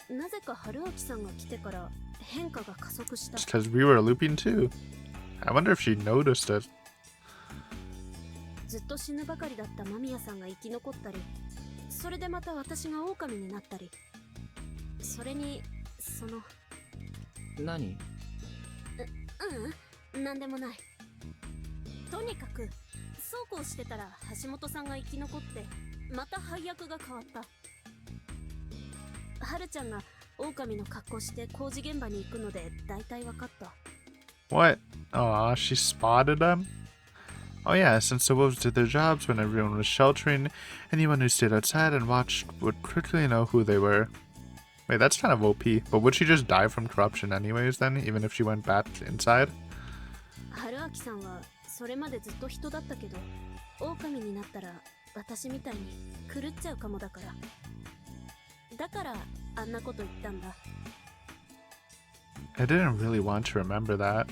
なぜか春明さんが来てから変化が加速した。 It's because we were looping too. I wonder if she noticed it. ずっと死ぬばかりだったマミヤさんが生き残ったり、それでまた私が狼になったり、それにその何？なんでもない。とにかくそうこうしてたら橋本さんが生き残ってまた配役が変わった。はるちゃんが狼の格好して工事現場に行くので大体わかった。 What? Aw, she spotted them? Oh yeah, since the wolves did their jobs when everyone was sheltering, anyone who stayed outside and watched would quickly know who they were. Wait, that's kind of OP, but would she just die from corruption anyways then, even if she went back inside? 春明さんはそれまでずっと人だったけど、狼になったら私みたいに狂っちゃうかもだから。だからあんなこと言ったんだ。 I didn't really want to remember that.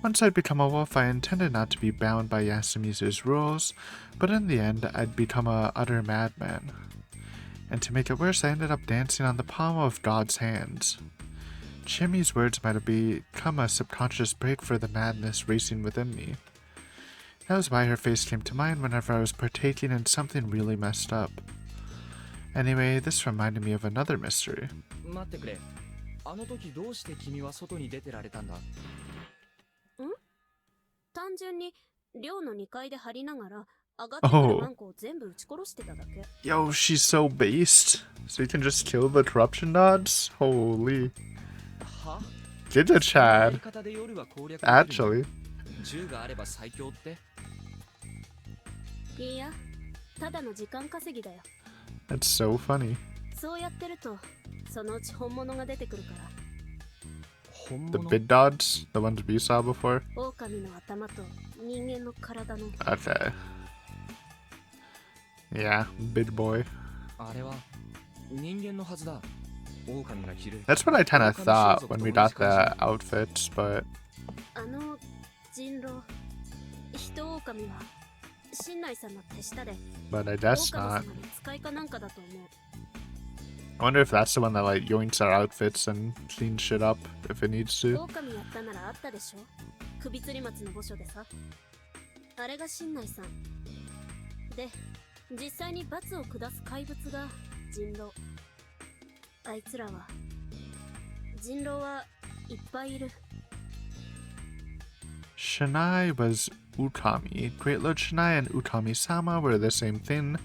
Once I'd become a wolf, I intended not to be bound by Yasumizu's rules, but in the end, I'd become a utter madman. And to make it worse, I ended up dancing on the palm of God's hands. Chiemi's words might have become a subconscious break for the madness racing within me. That was why her face came to mind whenever I was partaking in something really messed up. Anyway, this reminded me of another mystery. 待ってくれ。あの時どうして君は外に出てられたんだ？単純に寮の2階で張りながら上がってくるワンコを全部撃ち殺してただけ。 Yo, she's so based. So you can just kill the corruption nods? Holy. は？ Get it, やり Chad. 方で夜は攻略できるの？ Actually. 銃があれば最強って？いや、ただの時間稼ぎだよ。 That's so funny. そうやってるとそのうち本物が出てくるから。 本 The 物？ big dots? The ones we saw before? 狼の頭と人間の体の。 Okay. Yeah, big boy. あれは人間のはずだ。狼が着る。 That's what I kind of thought when we got the outfits, but あの人狼、人狼は新内さんの手下で、 I guess 狼 not. 様の使いかなんかだと思う。 I wonder if that's the one that like yoinks our outfits and cleans shit up if it needs to. 狼やったならあったでしょ。首吊り松の墓所でさ。あれが新内さんで、実際に罰を下す怪物が人狼。あいつらは人狼はいっぱいいる。 Shinai was Utami. Great Lord Shinai and Utami-sama were the same thing.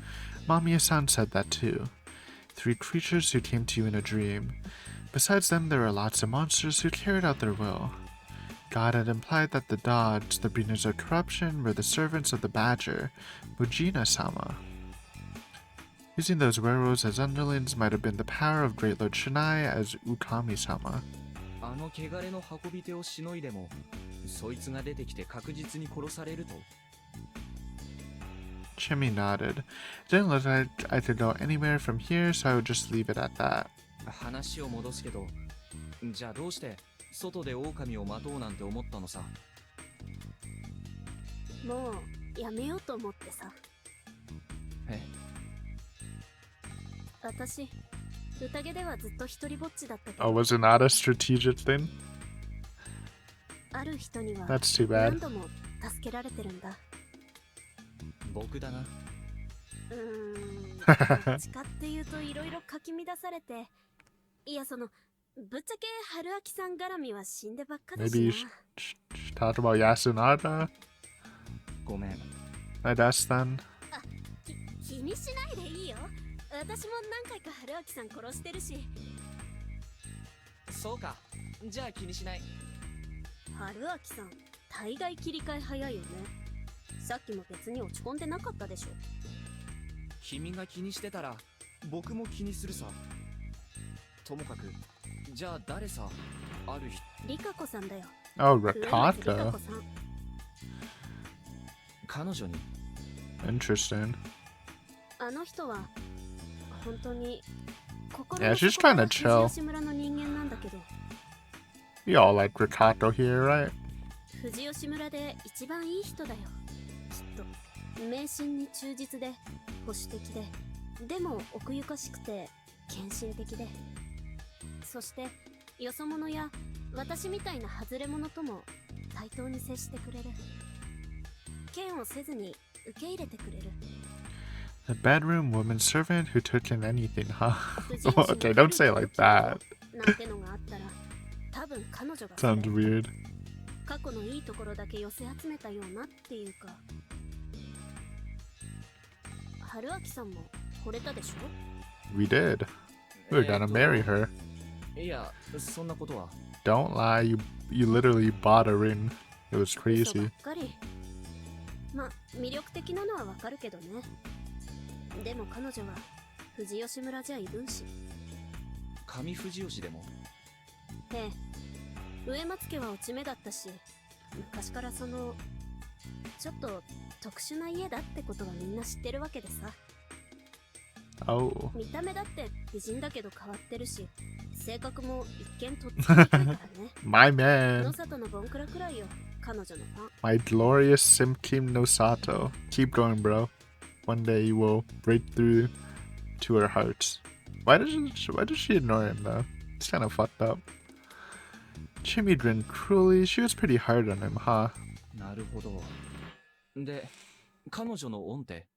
Mamiya-san said that too. 3 creatures who came to you in a dream. Besides them, there were lots of monsters who carried out their will. God had implied that the Dodds, the bringers of corruption, were the servants of the Badger, Mujina-sama. Using those werewolves as underlings might have been the power of Great Lord Shinai as Utami-sama. あの汚れの運び手をしのいでも、そいつが出てきて確実に殺されると。 Chiemi nodded. It didn't look like I could go anywhere from here, so I would just leave it at that. 話を戻すけど、じゃあどうして外で狼を待とうなんて思ったのさ。もうやめようと思ってさ。え？私、宴ではずっと一人ぼっちだったけ Oh, ど、 was it not a strategic thing? ある人には That's too 何 bad. 度も助けられてるんだ。僕だな。どっちかっていうといろいろかき乱されて、いやそのぶっちゃけ春明さん絡みは死んでばっかだし Maybe な。 she talked about Yasunada? ごめん。 I guess then. 気にしないでいいよ。私も何回か春明さん殺してるし。そうか。じゃあ気にしない。春明さん、大概切り替え早いよね。さっきも別に落ち込んでなかったでしょ。君が気にしてたら僕も気にするさ。ともかく、じゃあ誰さ、ある日。リカ子さんだよ。 Oh, 上松リカ Rakata. 子さん。彼女に。 Interesting. あの人は本当に Yeah, she's trying to chill. 藤吉村の人間なんだけど、 We all like Rikato here, right? 藤吉村で一番いい人だよ。きっと迷信に忠実で保守的で、でも奥ゆかしくて献身的で、そしてよそ者や私みたいな外れ者とも対等に接してくれる。嫌悪せずに受け入れてくれる。 The bedroom woman servant who took in anything, huh? 不自由し Okay, don't say it like that. なんてのがあったら、多分彼女が Sounds weird. 過去のいいところだけ寄せ集めたようなっていうか。春明さんも惚れたでしょ。 We did. We were gonna marry her. いや、そんなことは。 Don't lie, you literally bought a ring. It was 嘘ば crazy. っかり。ま、魅力的なのはわかるけどね。でも彼女は藤吉村じゃ異分子。上藤吉でも。ええ、上松家は落ち目だったし、昔からそのちょっと特殊な家だってことはみんな知ってるわけでさ。 Oh. 見た目だって美人だけど変わってるし、性格も一見とっつきにくいからね。 My 野 man. 里のボンクラくらいよ、彼女のファン。 My glorious Simkim no Sato. Keep going, bro. One day you will break through to her heart. Why does she ignore him though? It's kind of fucked up. Chiemi grinned cruelly. She was pretty hard on him, huh? なるほど。で、彼女の恩って。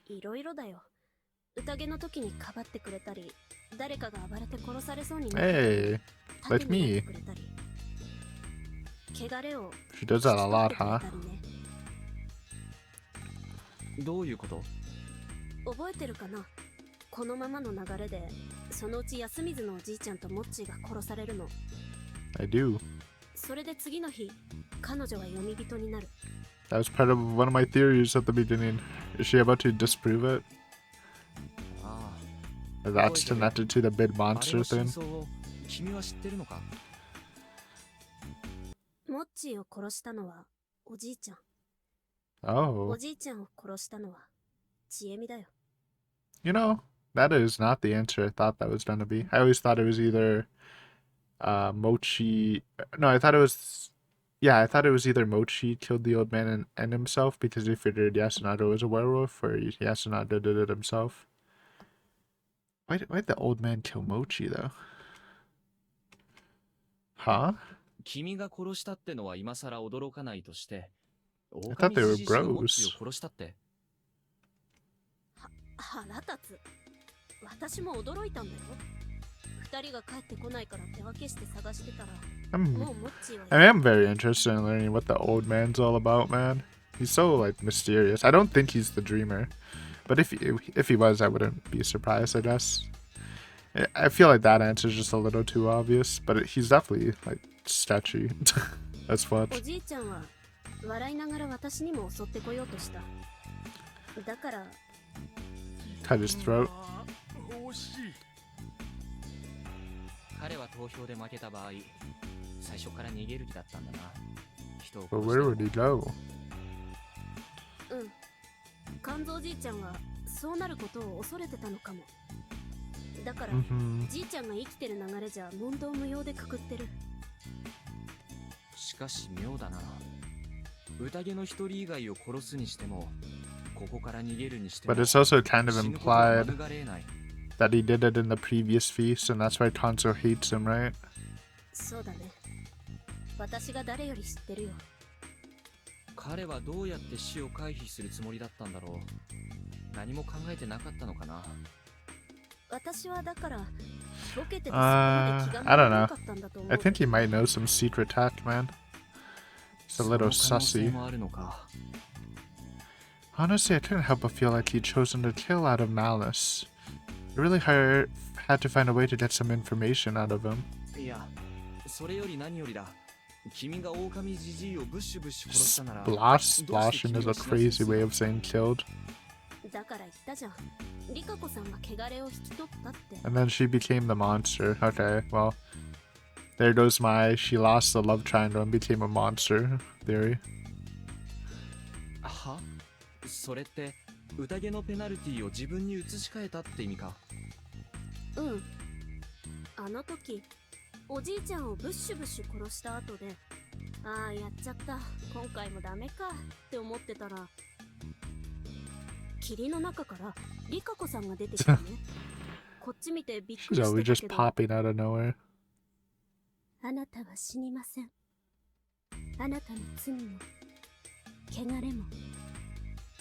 いろいろだよ。宴の時にかばってくれたり、誰かが暴れて殺されそうになったり、 Hey, 盾 like になっ me. てくれたり、汚れを She does that a lot, 引き取 huh? ってくれたりね。どういうこと？覚えてるかな、このままの流れでそのうち安水のおじいちゃんとモッチーが殺されるの。 I do. それで次の日、彼女は読み人になる。 That was part of one of my theories at the beginning. Is she about to disprove it? あ That's connected to the big あ。あれ monster の真 thing. 相を君は知ってるのか？モッチーを殺したのはおじいちゃん。 Oh. おじいちゃんを殺したのはちえみだよ。 You know, that is not the answer I thought that was gonna be. I always thought it was either Mochi. No, I thought it was. Yeah, I thought it was either Mochi killed the old man and himself because he figured Yasunato was a werewolf, or Yasunato did it himself. Why'd the old man kill Mochi though? Huh? 君が殺したってのは今更驚かないとして、 thought they were 狼じじいのモッチ bros. ーを殺したって。腹立つ。私も驚いたんだよ。二人が帰ってこないから手分けして探してたら、 I'm もうモッチーは I am very interested in learning what the old man's all about, man. He's so like mysterious. I don't think he's the dreamer, but if he was, I wouldn't be surprised. I guess. I feel like that answer is just a little too obvious, but he's definitely like sketchy. That's お what. じいちゃんは笑いながら私にも襲ってこようとした。だから Cut his throat. 彼は投票で負けた場合、最初から逃げる気だったんだな。人を But 殺して where も would he go? うん。肝臓じいちゃんはそうなることを恐れてたのかも。だから、 Mm-hmm. じいちゃんが生きてる流れじゃ問答無用でくくってる。しかし妙だな。宴の一人以外を殺すにしても、ここから逃げるにしても、 But it's also kind of 死ぬことは implied 免れない。 that he did it in the previous feast, and that's why Tanzo hates him, right? そうだね。私が誰より知ってるよ。彼はどうやって死を回避するつもりだったんだろう。何も考えてなかったのかな。私はだからボケててそこまで気が I 乗 don't らな know. かったんだと思う。 I think he might know some secret tech, man. It's a little その可能性 sussy. もあるのか。 Honestly, I couldn't help but feel like he'd chosen to kill out of malice. It really had to find a way to get some information out of him. いや、それより何よりだ。君が狼じじいをブッシュブッシュ殺したなら、 Splashing is a crazy way of saying killed. だから言ったじゃん。リカ子さんが汚れを引き取ったって。 And then she became the monster. Okay, well, there goes my she lost the love triangle and became a monster theory. は？それって宴のペナルティを自分に移し替えたって意味か？うん。あの時おじいちゃんをブッシュブッシュ殺した後で、ああやっちゃった、今回もダメかって思ってたら、霧の中からリカ子さんが出てきたね。こっち見てびっく She's り always してた just けど、 popping out of nowhere. あなたは死にません。あなたの罪も汚れも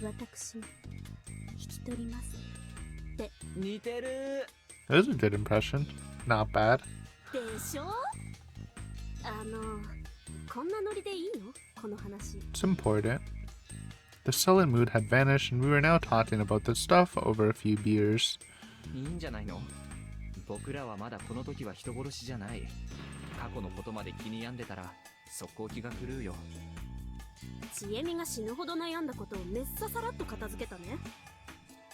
私も引き取ります。似てる。 That was a good impression. Not bad. でしょ？こんなノリでいいの？この話。 It's important. The sullen mood had vanished, and we were now talking about the stuff over a few beers. いいんじゃないの？僕らはまだこの時は人殺しじゃない。過去のことまで気に病んでたら速攻気が狂うよ。ちえみが死ぬほど悩んだことをめっささらっと片付けたね。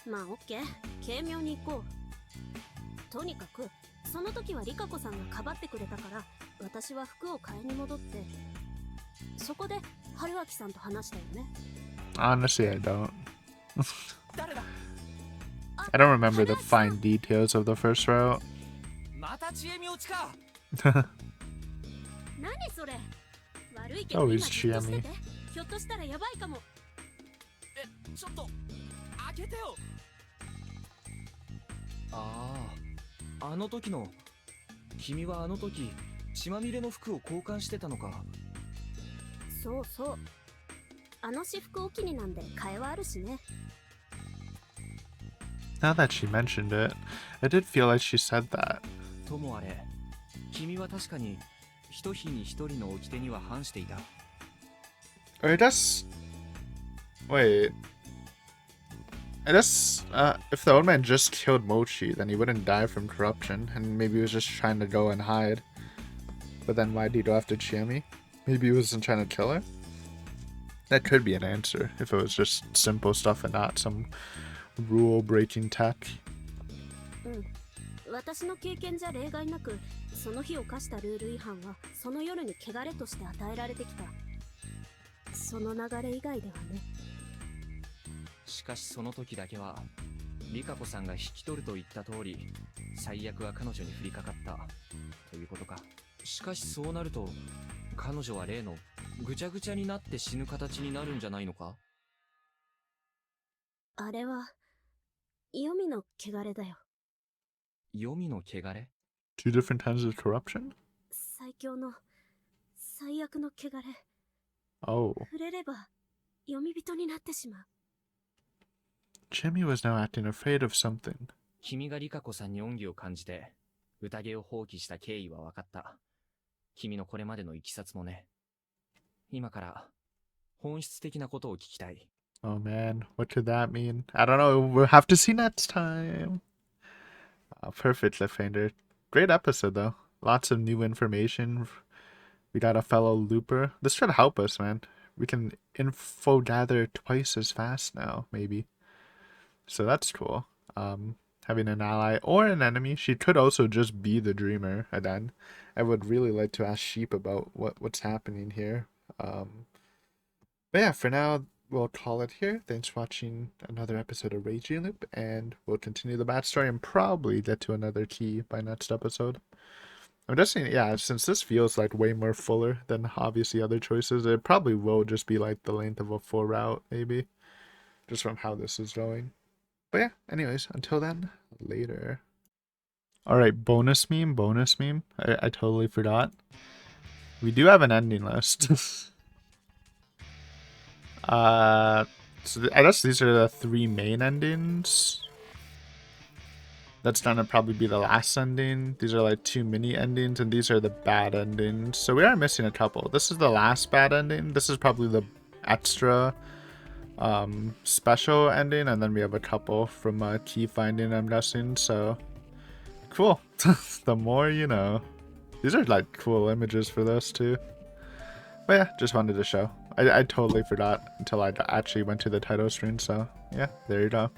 まあオッケー、軽妙に行こう。とにかくその時はリカ子さんがかばってくれたから、私は服を買いに戻って、そこで春明さんと話したよね。 Honestly, I don't. 誰だ？ I don't remember the fine details of the first route. また知恵み落ちか。何それ？悪いけど Oh, 今 he's じっとしてて。 Chiemi. ひょっとしたらやばいかも。ちょっと開けてよ。ああ、あの時の。君はあの時血まみれの服を交換してたのか。そうそう。あの私服お気になんで替えはあるしね。 Now that she mentioned it, I did feel like she said that. ともあれ、君は確かに一日に一人の掟には反していた。 Or I guess. Wait. I guess if the old man just killed Mochi, then he wouldn't die from corruption, and maybe he was just trying to go and hide. But then why did he go after Chiemi? Maybe he wasn't trying to kill her? That could be an answer, if it was just simple stuff and not some rule-breaking tech. 私の経験じゃ例外なく、その日犯したルール違反はその夜に汚れとして与えられてきた。その流れ以外ではね。しかしその時だけはリカ子さんが引き取ると言った通り、最悪は彼女に降りかかったということか。しかしそうなると彼女は例のぐちゃぐちゃになって死ぬ形になるんじゃないのか？あれは黄泉の汚れだよ。黄泉の汚れ？ Two different kinds of corruption? 最強の最悪の汚れ。 Oh. 触れれば読み人になってしまう。 Chiemi was now acting afraid of something. 君がリカ子さんに恩義を感じて宴を放棄した経緯は分かった。君のこれまでのいきさつもね。今から本質的なことを聞きたい。 Oh man, what could that mean? I don't know. We'll have to see next time. Perfect cliffhanger. Great episode though. Lots of new information. We got a fellow looper. This should help us, man. We can info gather twice as fast now, maybe. So that's cool. Having an ally or an enemy. She could also just be the dreamer. And then I would really like to ask Sheep about what's happening here. But yeah, for now, we'll call it here. Thanks for watching another episode of Raging Loop, and we'll continue the backstory and probably get to another key by next episode. I'm just saying, yeah, since this feels like way more fuller than obviously other choices, it probably will just be like the length of a full route, maybe. Just from how this is going. But yeah, anyways, until then, later. Alright, bonus meme. I totally forgot. We do have an ending list. So I guess these are the three main endings. That's gonna probably be the last ending. These are like two mini endings, and these are the bad endings. So we are missing a couple. This is the last bad ending. This is probably the extra special ending, and then we have a couple from key finding, I'm guessing. So cool. The more you know. These are like cool images for this too. But yeah, just wanted to show. I totally forgot until I actually went to the title screen, so yeah, there you go.